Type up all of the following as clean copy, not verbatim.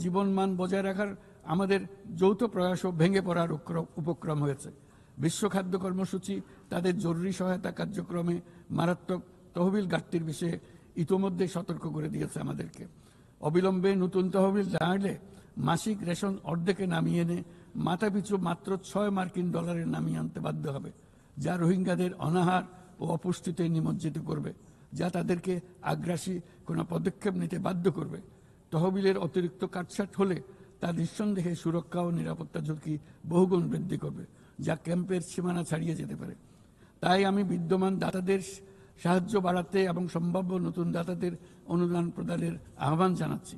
জীবনমান বজায় রাখার আমাদের যৌথ প্রয়াসও ভেঙে পড়ার উপক্রম হয়েছে। বিশ্ব খাদ্য কর্মসূচি তাদের জরুরি সহায়তা কার্যক্রমে মারাত্মক তহবিল ঘাটতির বিষয়ে ইতোমধ্যে সতর্ক করে দিয়েছে আমাদেরকে। অবিলম্বে নতুন তহবিল না এলে মাসিক রেশন অর্ধেকে নামিয়ে এনে মাথাপিছু মাত্র $6 নামিয়ে আনতে বাধ্য হবে, যা রোহিঙ্গাদের অনাহার ও অপুষ্টিতে নিমজ্জিত করবে, যা তাদেরকে আগ্রাসী কোনো পদক্ষেপ নিতে বাধ্য করবে। তহবিলের অতিরিক্ত কাটছাট হলে তা নিঃসন্দেহে সুরক্ষা ও নিরাপত্তা ঝুঁকি বহুগুণ বৃদ্ধি করবে, যা ক্যাম্পের সীমানা ছাড়িয়ে যেতে পারে। তাই আমি বিদ্যমান দাতাদের সাহায্য বাড়াতে এবং সম্ভাব্য নতুন দাতাদের অনুদান প্রদানের আহ্বান জানাচ্ছি,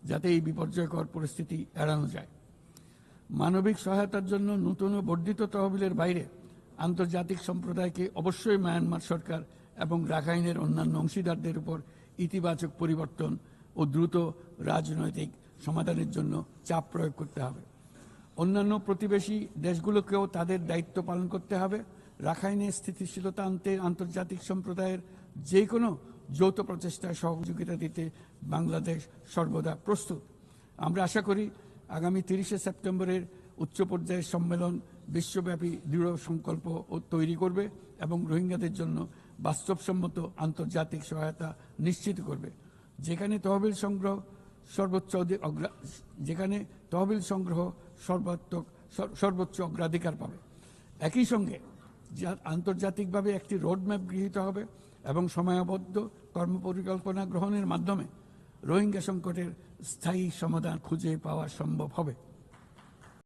যাতে এই বিপর্যয়কর পরিস্থিতি এড়ানো যায়। মানবিক সহায়তার জন্য নতুন ও বর্ধিত তহবিলের বাইরে আন্তর্জাতিক সম্প্রদায়কে অবশ্যই মায়ানমার সরকার এবং রাখাইনের অন্যান্য অংশীদারদের উপর ইতিবাচক পরিবর্তন ও দ্রুত রাজনৈতিক সমাধানের জন্য চাপ প্রয়োগ করতে হবে। অন্যান্য প্রতিবেশী দেশগুলোকেও তাদের দায়িত্ব পালন করতে হবে। রাখাইনে স্থিতিশীলতা আনতে আন্তর্জাতিক সম্প্রদায়ের যে কোনো যৌথ প্রচেষ্টায় সহযোগিতা দিতে বাংলাদেশ সর্বদা প্রস্তুত। আমরা আশা করি আগামী 30শে সেপ্টেম্বরের উচ্চ পর্যায়ের সম্মেলন বিশ্বব্যাপী দৃঢ় সংকল্প তৈরি করবে এবং রোহিঙ্গাদের জন্য বাস্তবসম্মত আন্তর্জাতিক সহায়তা নিশ্চিত করবে, যেখানে তহবিল সংগ্রহ সর্বোচ্চ অগ্রাধিকার পাবে। একই সঙ্গে আন্তর্জাতিকভাবে একটি রোডম্যাপ গৃহীত হবে এবং সময়বদ্ধ কর্মপরিকল্পনা গ্রহণের মাধ্যমে রোহিঙ্গা সংকটের স্থায়ী সমাধান খুঁজে পাওয়া সম্ভব হবে।